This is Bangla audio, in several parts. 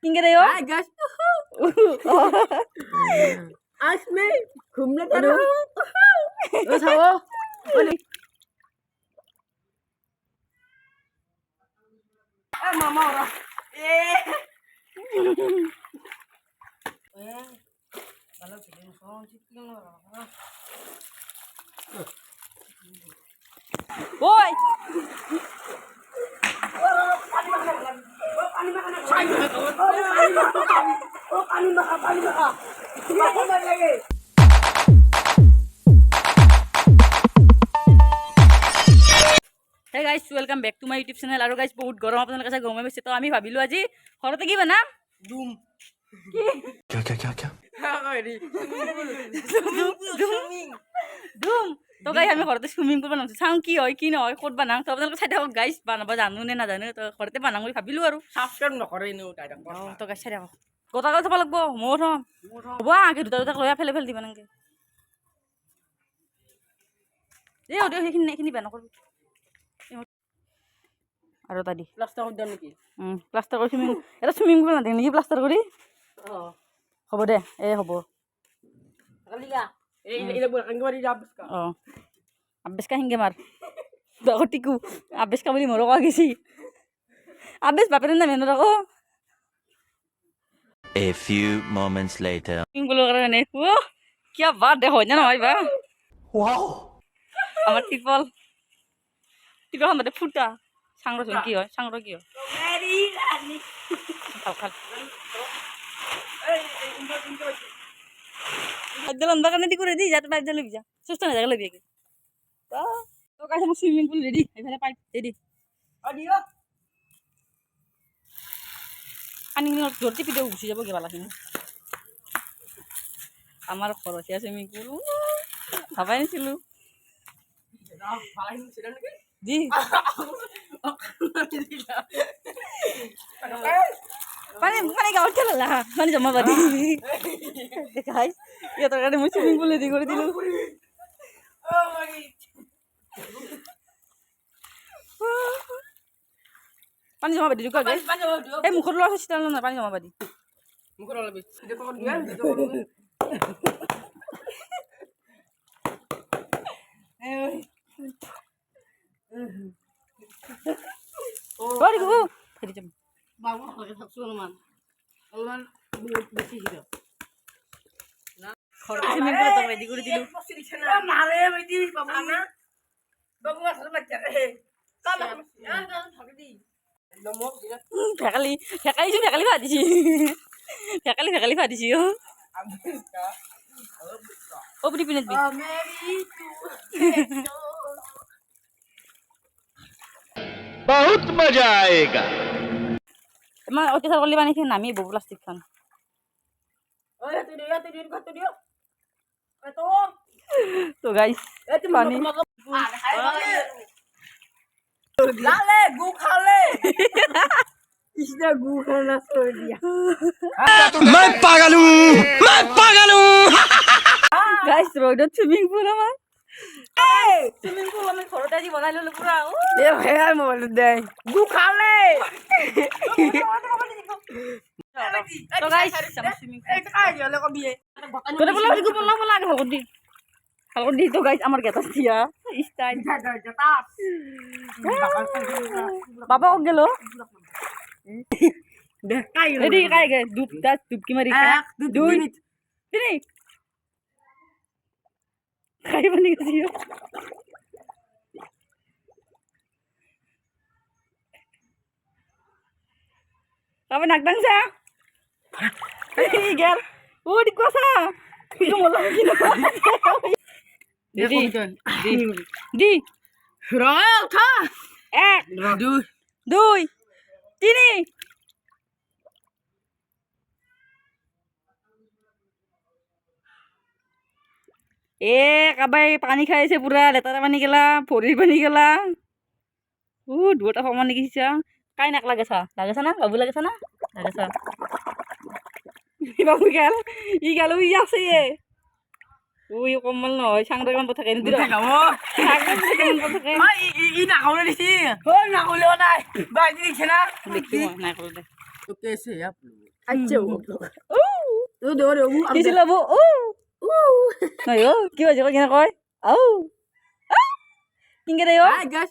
किंगे रहे हो हाय गाइस आज मैं घूमने जा रहा हूँ ओ छाओ बोली मामा हो रहा Kalau bikin song cikin orang. boy Pani makan lagi. Hey guys, welcome back to my YouTube channel. আৰু guys বহুত গৰম আপোনালোকে চাই গৰমে বেছি তো আমি ভাবিলো আজি ঘৰতে কি বনাম Doom. क्या ধুম তো গাইস আমি ঘৰতে সুইমিং পুল বনাম চাওঁ কি হয় কি নহয় ক'ত বনাম তো আপোনালোকে চাই থাকক গাইস বনাব জানো নে নাজানো তো ঘৰতে বনাম বুলি ভাবিলো আৰু Subscribe নকৰে নো তাই তো গাইস চাই থাকক গোটা গোটা থব লাগিব মোৰ থম হ'ব আগে দুটা দুটা লৈ ফেলে ফেলে দিবা নাংগে দে অডিও সেইখিনি বেয়া নকৰবি আৰু তা দি প্লাষ্টাৰ কৰি দিওঁ নেকি প্লাষ্টাৰ কৰি সুইমিং এটা সুইমিং পুল নাথাকে নেকি প্লাষ্টাৰ কৰি হ'ব দে হ'ব Kaliya. Ila bulan kan gawin jobs ka. Abis ka hinga mar. Ako tiku. Abis ka bali moro ka gisi. Abis baperin na menor ako. A few moments later. Yung gulo ka na eh. Wow! Kya baat dekho niya na ba? Wow. Amar tipol. Tipol hamade futa. Sangro sun ki hoy? Sangro ki hoy? Very rani. Khal. Dalam bakan nanti ku ready jatuh pada lebih ja. Susah nak jaga lebih lagi. To kasih mau swimming pool ready. Ayo pipe ready. Audio. Ani ni jor ti video usi jabo gimana sini? Amar khoros ya swimming pool. Apa ini sih lu? Nah, malahin sila lagi. Di. Pani kau cakap lah. Pani cuma badi. Guys, ya terkadang mau swimming pool ready kori dulu. Oh my. Pani cuma badi juga guys. Mukhur lu asal sital na pani cuma badi. Mukhur lebih. Dia kau dia. Bari go. Jadi jam. Bawa lagi saksu man. Allah buat besi gitu. Swimming pool tak ready kori dulu. Mare bedi babana. Babu asal macam Kalau ya kan thakdi. Lomok dia. Fekali badi sih. Fekali badi sih yo. Abis ka. Oh beri pinat bi. बहुत मजा आएगा Emang oke sar kali bani sih nami bawa plastik kan. Oh ya tu dia. Itu. Tuh guys. Pani. Lale, gu khale. इसने गु खाना छोड़ दिया मैं पागल हूँ Guys, road swimming pool ama. Swimming pool আমি ঘরতে আজি বনাই ললো পুরা। ये है मोल दे गु खाले তো guys, sama swimming pool. এটা কাজ হলো কবি তোরে বলা দিগো বলা আগে হালকো দি। হালকো দি তো guys আমার গেতা দিয়া। স্টাইল। জটা বাবা ও গেল। দে কাই রেডি কাই গে দুপ কি মারি খা। দুই তিন খাই বনি গেছিও। Kamu nak bangsa? Gel. Di kuasa. Itu mau lagi Di. Royal tha du Dui. Tini. কাবাই পানী খাইছে পুরা লেতারা পানী গেলা ভরির পানী গেলা দুটা সমান দেখিছা কাই নাক লাগেছা না বাবু লাগেছা না লাগেছা বাবু গেল ই আছে ওই কমল নহয় সাংদামান কথা কেন দিরা গামো ই না খাওনে দিছি ও না কইলো নাই বাই দিছে না দেখি না কইলে তো कैसे आप लोग আচ্ছা ও দে কি ছিল বৌ নাই অ কি হৈছে কৈ কিনে কয় আও কিনকে দে অ গাছ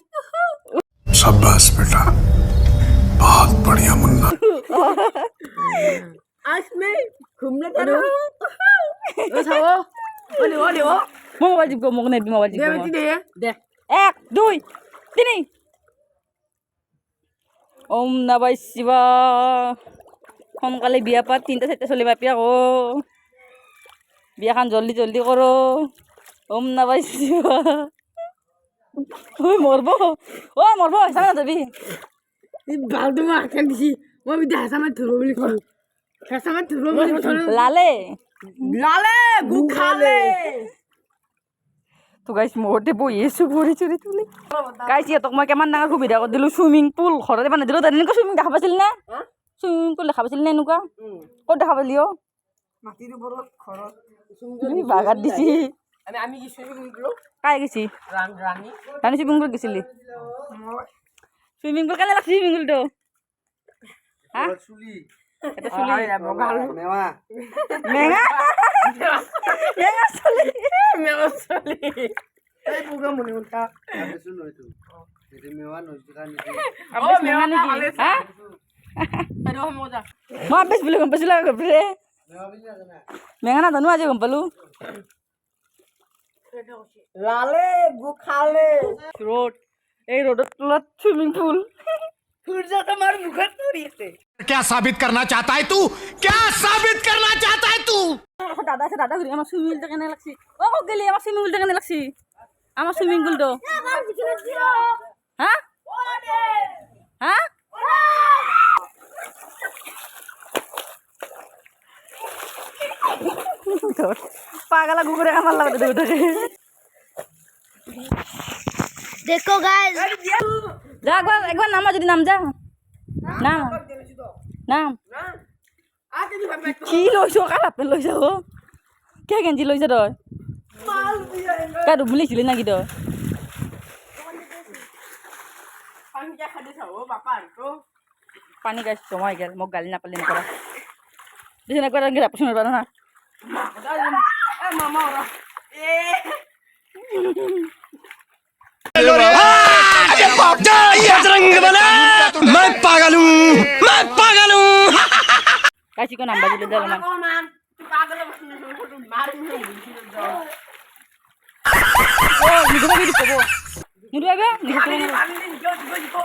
शाबाश बेटा बहुत बढ़िया मुन्ना आज मैं घूमने जा रहा हूँ ओ थाओ ओले ओ মই মোবাইল টিপব মোক নেবি মোবাইল दे টিপব बेटी दे दे 1 2 3 ওম নমঃ শিবা সোনকালে বিয়া পাত 3টা 4টা চলি বাপি আকৌ বিয়াখন জলদি জলদি কৰো ওম নমঃ শিবা ঐ মৰব চানা যাবি बालदू में आके दिसी मैं भी ऐसा मत थरो बोली करो ऐसा मत थरो बोली थरो লালে लाले गुखाले তো গাইছ মোৰতে বহি আছো ভৰি চুৰি তুলি গাইছ ইহঁতক মই কিমান ডাঙৰ সুবিধা কৰি দিলোঁ চুইমিং পুল ঘৰতে বনাই দিলোঁ এনেকুৱা চুইমিং দেখা পাইছিল নে চুইমিং পুল দেখা পাইছিল নে এনেকুৱা ক'ত দেখা পালি অ মাটিৰ ওপৰত ঘৰত তুমি বাগাত দিছি আমি কি সুইমিং পুল কাই গেছি ৰাণী ৰাণী চুইমিং পুল গেছিলি চুইমিং পুল কেনে লাগছি চুইমিং পুলটো হা এটা চুলি বগাল মেঙা মেঙা চুলি মেও চলি এই পুগা মনে উল্টা আবেশ মেঙা নেকি হা আৰু মজা মই আবেশ বুলি গম পাইছিলো গপৰে মেঙা নাজানো আজি গম পালো লালে গুখালে রোড এই রোডের তলত সুইমিং পুল সূৰ্য তোমাৰ মুখত পৰি আছে क्या साबित करना चाहता है तू क्या साबित करना चाहता है तू দাদা আছে দাদা ঘুরি আমার সুইমিং পুলটা কেনে লাগছি ও কক গেলি আমার সুইমিং পুলটা কেনে লাগছি আমার সুইমিং পুলটো হ্যাঁ হ্যাঁ পাগলা কুকুরে আমার লাগতে দেবে তোকে देखो गाइस যা একবার নামা যদি নাম যা নাম নাম আগে দি ভাবে কি লইছ কাটা পে লইছ ও কে গেঞ্জি লইছ তই মাল দিয়া কাটো বুলিছিলি নাকি তই আমি যা খাদি খাও বাপা তো পানী গাছ জমা হৈ গেল মোক গালি নাপালি নকৰা দেখিন একবাৰ গেলা পছন্দ পাৰা না এ মামা ওরা এ बजरंग बना मैं पागल हूँ গাছি কো নাম্বার দিলে দিল না মান তুই পাগল বসনে ফটো মারি নি ও নিগো বিদি কবো নিরু আবে নিগো তো আমি দিন গো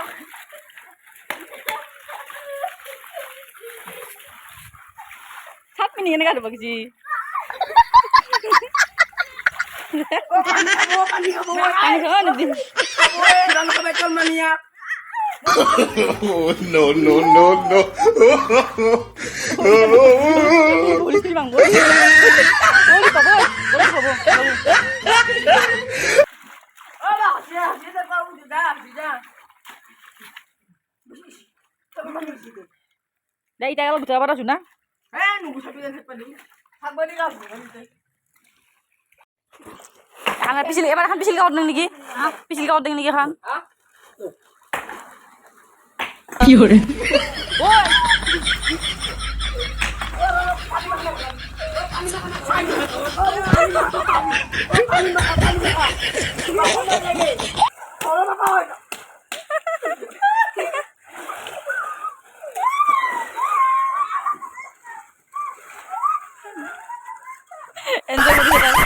সাত মিনিট এনে কাটব কিছু পানি খাও নদি রং কবে চল মানিয়া no no no no police বাং বল ওই কবো ওই কবো ও বা সিয়া সিয়া পাবো যা যা দেই টাকা বুঝা পারা শুনা এ নুগু সাবি দেন পানি থাকবা নি গাছ আমরা পিছিল এবার খান পিছিল কাউট নাকি পিছিল কাউট নাকি খান কি হরে ওই এনজয় করি এটা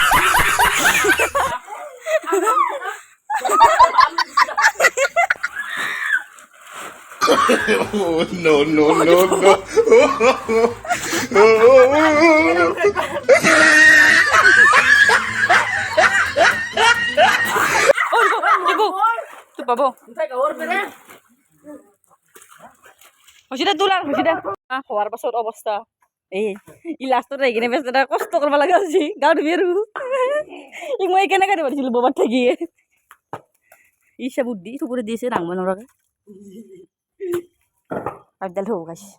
no no no no তুই পাবো হসিদা তোলার হসিদা হওয়ার পাছত অবস্থা এই ই লাষ্টত আহি কিনে বেচটা কষ্ট কৰিব লগা হৈছে গাঁও ধুবি আৰু ই মই কেনেকৈ দিব পাৰিছিলোঁ ববাত থাকি ইচ্ছা বুদ্ধি চকুৰে দিছে ডাঙৰ নৰাকে পাইপডাল থ'ব গাইছে